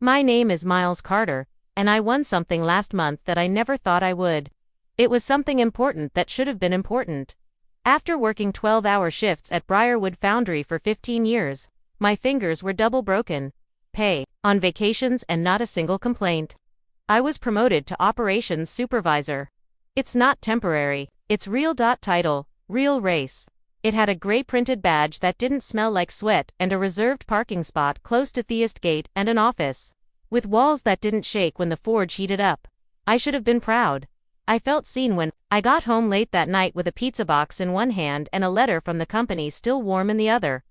My name is Miles Carter, and I won something last month that I never thought I would. It was something important that should have been important. After working 12-hour shifts at Briarwood Foundry for 15 years, my fingers were double broken. Pay, on vacations and not a single complaint. I was promoted to operations supervisor. It's not temporary, it's real. Title, real race. It had a gray printed badge that didn't smell like sweat and a reserved parking spot close to Theist Gate and an office, with walls that didn't shake when the forge heated up. I should have been proud. I felt seen when I got home late that night with a pizza box in one hand and a letter from the company still warm in the other.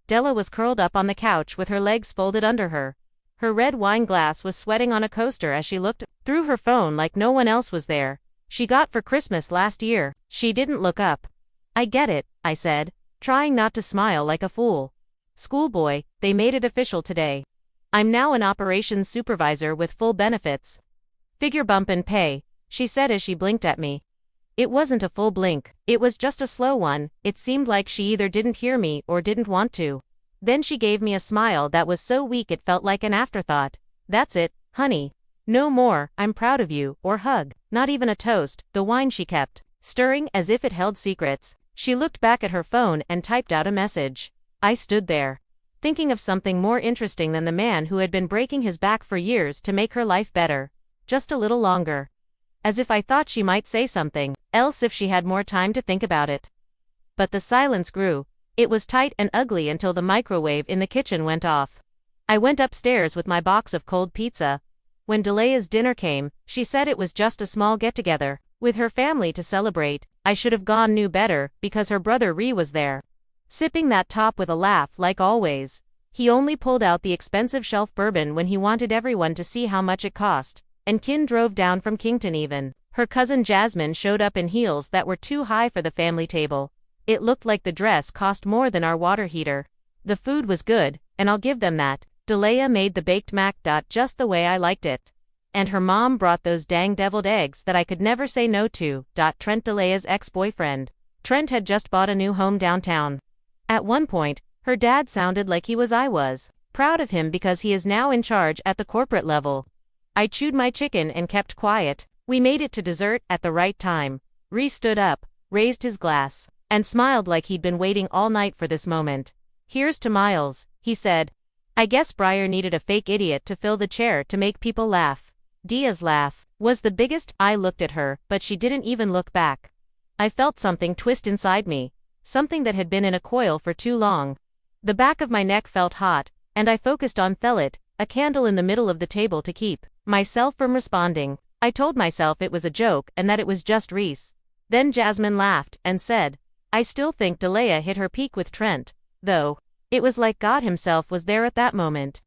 Della was curled up on the couch with her legs folded under her. Her red wine glass was sweating on a coaster as she looked through her phone like no one else was there. She got for Christmas last year. She didn't look up. I get it, I said, trying not to smile like a fool. Schoolboy, they made it official today. I'm now an operations supervisor with full benefits. Figure bump in pay, she said as she blinked at me. It wasn't a full blink, it was just a slow one. It seemed like she either didn't hear me or didn't want to. Then she gave me a smile that was so weak it felt like an afterthought. That's it, honey. No more, I'm proud of you, or hug. Not even a toast. The wine she kept stirring as if it held secrets. She looked back at her phone and typed out a message. I stood there, thinking of something more interesting than the man who had been breaking his back for years to make her life better. Just a little longer. As if I thought she might say something else if she had more time to think about it. But the silence grew. It was tight and ugly until the microwave in the kitchen went off. I went upstairs with my box of cold pizza. When Delea's dinner came, she said it was just a small get-together with her family to celebrate. I should have knew better, because her brother Ree was there. Sipping that top with a laugh like always. He only pulled out the expensive shelf bourbon when he wanted everyone to see how much it cost. And Kin drove down from Kington even. Her cousin Jasmine showed up in heels that were too high for the family table. It looked like the dress cost more than our water heater. The food was good, and I'll give them that. Delea made the baked mac. Just the way I liked it. And her mom brought those dang deviled eggs that I could never say no to. Trent, Delea's ex-boyfriend. Trent had just bought a new home downtown. At one point, her dad sounded like I was proud of him because he is now in charge at the corporate level. I chewed my chicken and kept quiet. We made it to dessert at the right time. Ree stood up, raised his glass, and smiled like he'd been waiting all night for this moment. Here's to Miles, he said. I guess Briar needed a fake idiot to fill the chair to make people laugh. Dia's laugh was the biggest. I looked at her, but she didn't even look back. I felt something twist inside me, something that had been in a coil for too long. The back of my neck felt hot, and I focused on Thelit, a candle in the middle of the table to keep myself from responding. I told myself it was a joke and that it was just Reese. Then Jasmine laughed and said, I still think Delea hit her peak with Trent, though. It was like God himself was there at that moment.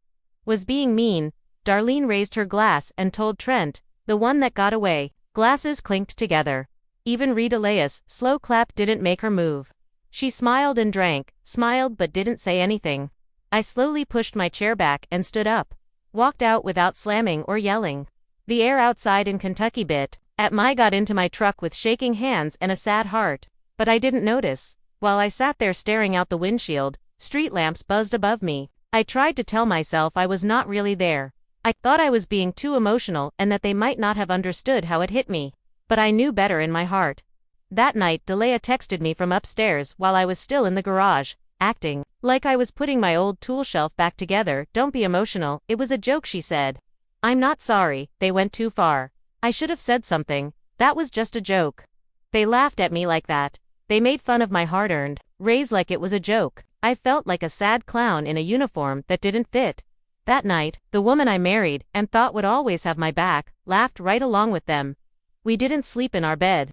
Was being mean. Darlene raised her glass and told Trent, the one that got away. Glasses clinked together. Even Ree Delea's slow clap didn't make her move. She smiled and drank, smiled but didn't say anything. I slowly pushed my chair back and stood up. Walked out without slamming or yelling. The air outside in Kentucky bit at me. Got into my truck with shaking hands and a sad heart. But I didn't notice. While I sat there staring out the windshield, street lamps buzzed above me. I tried to tell myself I was not really there. I thought I was being too emotional and that they might not have understood how it hit me. But I knew better in my heart. That night Delea texted me from upstairs while I was still in the garage, acting like I was putting my old tool shelf back together. Don't be emotional, it was a joke, she said. I'm not sorry, they went too far. I should have said something. That was just a joke. They laughed at me like that. They made fun of my hard-earned raise like it was a joke. I felt like a sad clown in a uniform that didn't fit. That night, the woman I married and thought would always have my back, laughed right along with them. We didn't sleep in our bed.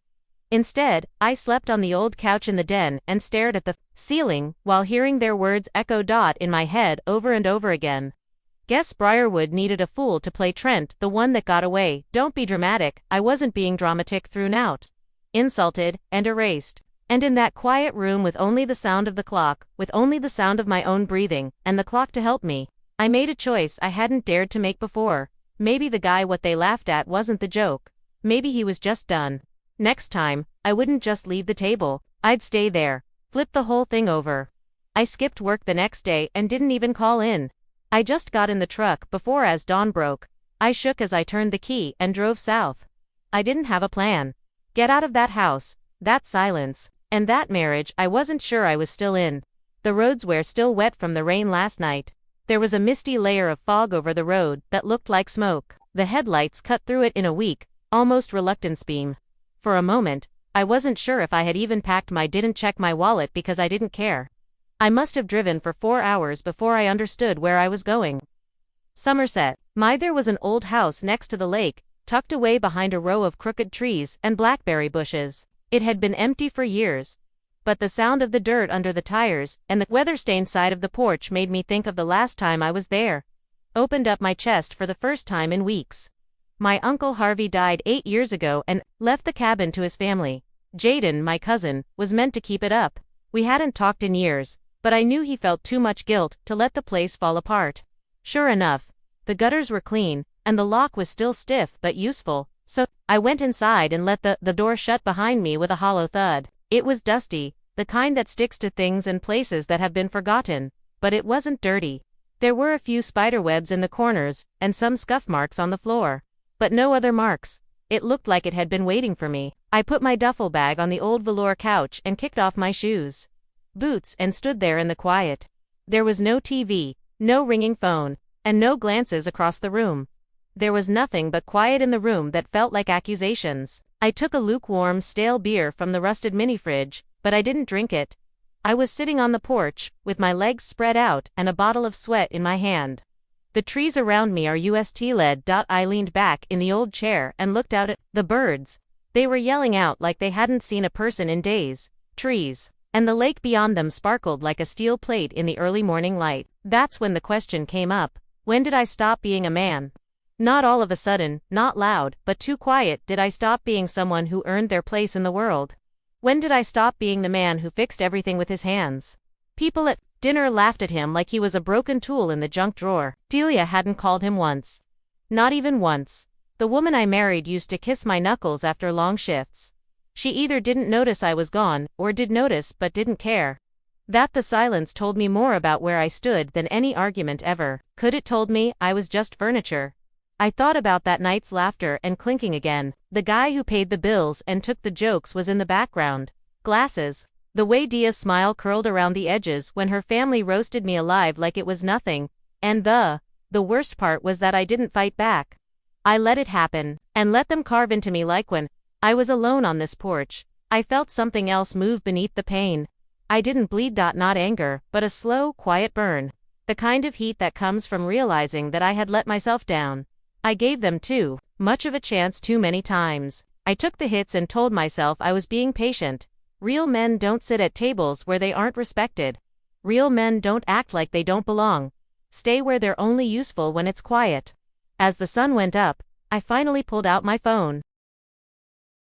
Instead, I slept on the old couch in the den and stared at the ceiling while hearing their words echo in my head over and over again. Guess Briarwood needed a fool to play Trent, the one that got away. Don't be dramatic. I wasn't being dramatic. Thrown out, insulted, and erased. And in that quiet room with only the sound of the clock, with only the sound of my own breathing, and the clock to help me, I made a choice I hadn't dared to make before. Maybe the guy what they laughed at wasn't the joke. Maybe he was just done. Next time, I wouldn't just leave the table, I'd stay there, flip the whole thing over. I skipped work the next day and didn't even call in. I just got in the truck before as dawn broke. I shook as I turned the key and drove south. I didn't have a plan. Get out of that house, that silence, and that marriage I wasn't sure I was still in. The roads were still wet from the rain last night. There was a misty layer of fog over the road that looked like smoke. The headlights cut through it in a weak, almost reluctance beam. For a moment, I wasn't sure if I had even packed didn't check my wallet because I didn't care. I must have driven for 4 hours before I understood where I was going. Somerset. There was an old house next to the lake, tucked away behind a row of crooked trees and blackberry bushes. It had been empty for years. But the sound of the dirt under the tires and the weather-stained side of the porch made me think of the last time I was there. Opened up my chest for the first time in weeks. My Uncle Harvey died 8 years ago and left the cabin to his family. Jaden, my cousin, was meant to keep it up. We hadn't talked in years, but I knew he felt too much guilt to let the place fall apart. Sure enough, the gutters were clean, and the lock was still stiff but useful, so I went inside and let the door shut behind me with a hollow thud. It was dusty, the kind that sticks to things and places that have been forgotten, but it wasn't dirty. There were a few spiderwebs in the corners, and some scuff marks on the floor. But no other marks. It looked like it had been waiting for me. I put my duffel bag on the old velour couch and kicked off my shoes, boots, and stood there in the quiet. There was no TV, no ringing phone, and no glances across the room. There was nothing but quiet in the room that felt like accusations. I took a lukewarm, stale beer from the rusted mini-fridge, but I didn't drink it. I was sitting on the porch, with my legs spread out and a bottle of sweat in my hand. The trees around me are UST-led. I leaned back in the old chair and looked out at the birds. They were yelling out like they hadn't seen a person in days. Trees. And the lake beyond them sparkled like a steel plate in the early morning light. That's when the question came up. When did I stop being a man? Not all of a sudden, not loud, but too quiet did I stop being someone who earned their place in the world. When did I stop being the man who fixed everything with his hands? People at dinner laughed at him like he was a broken tool in the junk drawer. Delia hadn't called him once. Not even once. The woman I married used to kiss my knuckles after long shifts. She either didn't notice I was gone, or did notice but didn't care. That the silence told me more about where I stood than any argument ever could. It told me I was just furniture. I thought about that night's laughter and clinking again. The guy who paid the bills and took the jokes was in the background. Glasses. The way Dia's smile curled around the edges when her family roasted me alive like it was nothing. And the worst part was that I didn't fight back. I let it happen, and let them carve into me like when I was alone on this porch. I felt something else move beneath the pain. I didn't bleed. Not anger, but a slow, quiet burn. The kind of heat that comes from realizing that I had let myself down. I gave them too much of a chance too many times. I took the hits and told myself I was being patient. Real men don't sit at tables where they aren't respected. Real men don't act like they don't belong. Stay where they're only useful when it's quiet. As the sun went up, I finally pulled out my phone.